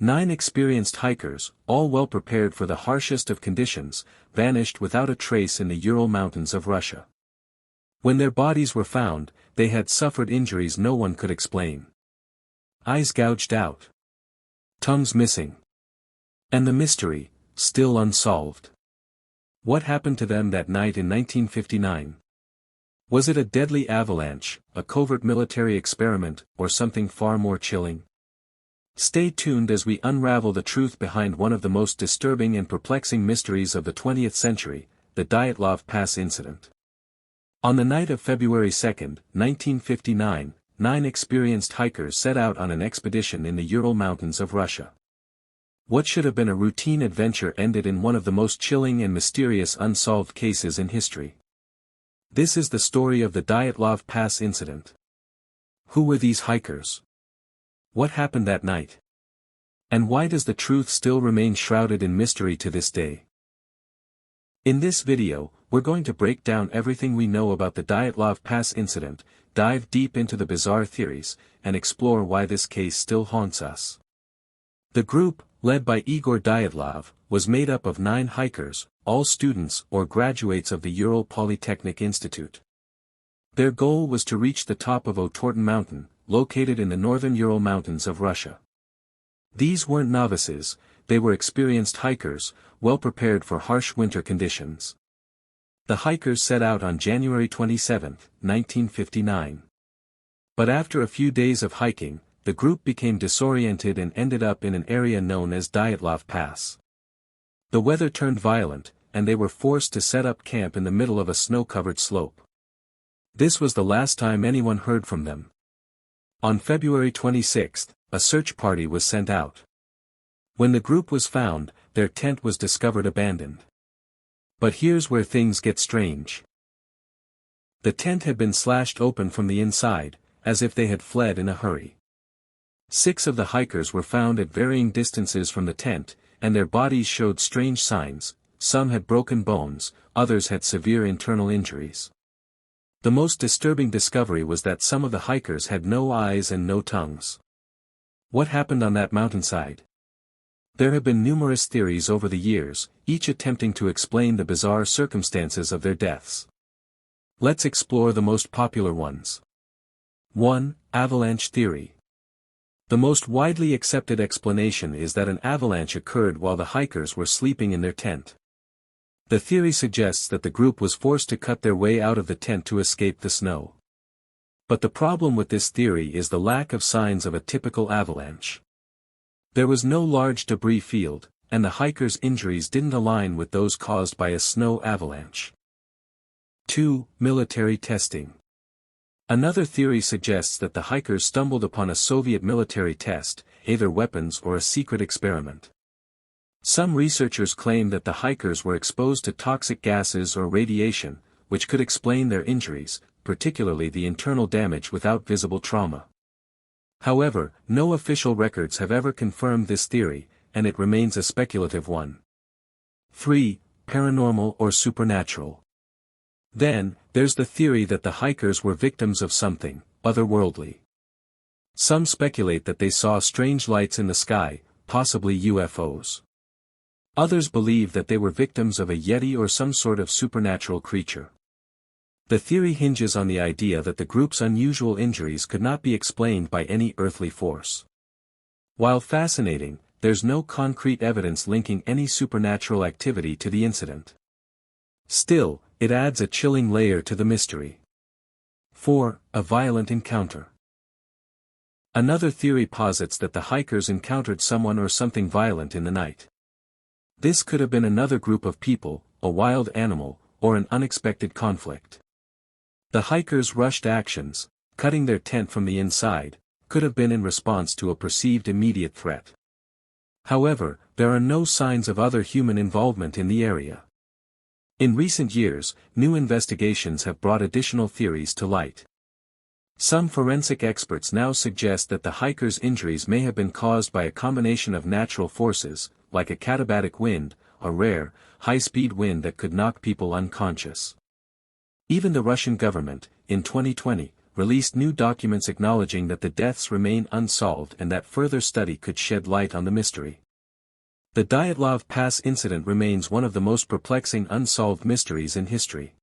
9 experienced hikers, all well prepared for the harshest of conditions, vanished without a trace in the Ural mountains of Russia. When their bodies were found, they had suffered injuries no one could explain. Eyes gouged out. Tongues missing. And the mystery, still unsolved. What happened to them that night in 1959? Was it a deadly avalanche, a covert military experiment, or something far more chilling? Stay tuned as we unravel the truth behind one of the most disturbing and perplexing mysteries of the 20th century, the Dyatlov Pass incident. On the night of February 2, 1959, 9 experienced hikers set out on an expedition in the Ural mountains of Russia. What should have been a routine adventure ended in one of the most chilling and mysterious unsolved cases in history. This is the story of the Dyatlov Pass incident. Who were these hikers? What happened that night? And why does the truth still remain shrouded in mystery to this day? In this video, we're going to break down everything we know about the Dyatlov Pass incident, dive deep into the bizarre theories, and explore why this case still haunts us. The group, led by Igor Dyatlov, was made up of 9 hikers, all students or graduates of the Ural Polytechnic Institute. Their goal was to reach the top of Otorten Mountain, located in the northern Ural Mountains of Russia. These weren't novices, they were experienced hikers, well prepared for harsh winter conditions. The hikers set out on January 27, 1959. But after a few days of hiking, the group became disoriented and ended up in an area known as Dyatlov Pass. The weather turned violent, and they were forced to set up camp in the middle of a snow-covered slope. This was the last time anyone heard from them. On February 26, a search party was sent out. When the group was found, their tent was discovered abandoned. But here's where things get strange. The tent had been slashed open from the inside, as if they had fled in a hurry. 6 of the hikers were found at varying distances from the tent, and their bodies showed strange signs. Some had broken bones, others had severe internal injuries. The most disturbing discovery was that some of the hikers had no eyes and no tongues. What happened on that mountainside? There have been numerous theories over the years, each attempting to explain the bizarre circumstances of their deaths. Let's explore the most popular ones. 1. Avalanche theory. The most widely accepted explanation is that an avalanche occurred while the hikers were sleeping in their tent. The theory suggests that the group was forced to cut their way out of the tent to escape the snow. But the problem with this theory is the lack of signs of a typical avalanche. There was no large debris field, and the hikers' injuries didn't align with those caused by a snow avalanche. 2. Military testing. Another theory suggests that the hikers stumbled upon a Soviet military test, either weapons or a secret experiment. Some researchers claim that the hikers were exposed to toxic gases or radiation, which could explain their injuries, particularly the internal damage without visible trauma. However, no official records have ever confirmed this theory, and it remains a speculative one. 3. Paranormal or supernatural. Then, there's the theory that the hikers were victims of something otherworldly. Some speculate that they saw strange lights in the sky, possibly UFOs. Others believe that they were victims of a yeti or some sort of supernatural creature. The theory hinges on the idea that the group's unusual injuries could not be explained by any earthly force. While fascinating, there's no concrete evidence linking any supernatural activity to the incident. Still, it adds a chilling layer to the mystery. 4. A violent encounter. Another theory posits that the hikers encountered someone or something violent in the night. This could have been another group of people, a wild animal, or an unexpected conflict. The hikers' rushed actions, cutting their tent from the inside, could have been in response to a perceived immediate threat. However, there are no signs of other human involvement in the area. In recent years, new investigations have brought additional theories to light. Some forensic experts now suggest that the hikers' injuries may have been caused by a combination of natural forces, like a katabatic wind, a rare, high-speed wind that could knock people unconscious. Even the Russian government, in 2020, released new documents acknowledging that the deaths remain unsolved and that further study could shed light on the mystery. The Dyatlov Pass incident remains one of the most perplexing unsolved mysteries in history.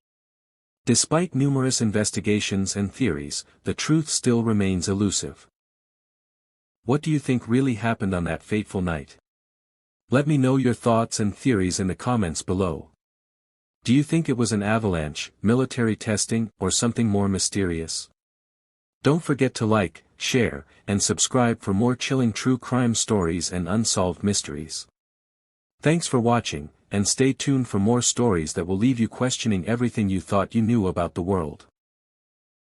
Despite numerous investigations and theories, the truth still remains elusive. What do you think really happened on that fateful night? Let me know your thoughts and theories in the comments below. Do you think it was an avalanche, military testing, or something more mysterious? Don't forget to like, share, and subscribe for more chilling true crime stories and unsolved mysteries. Thanks for watching, and stay tuned for more stories that will leave you questioning everything you thought you knew about the world.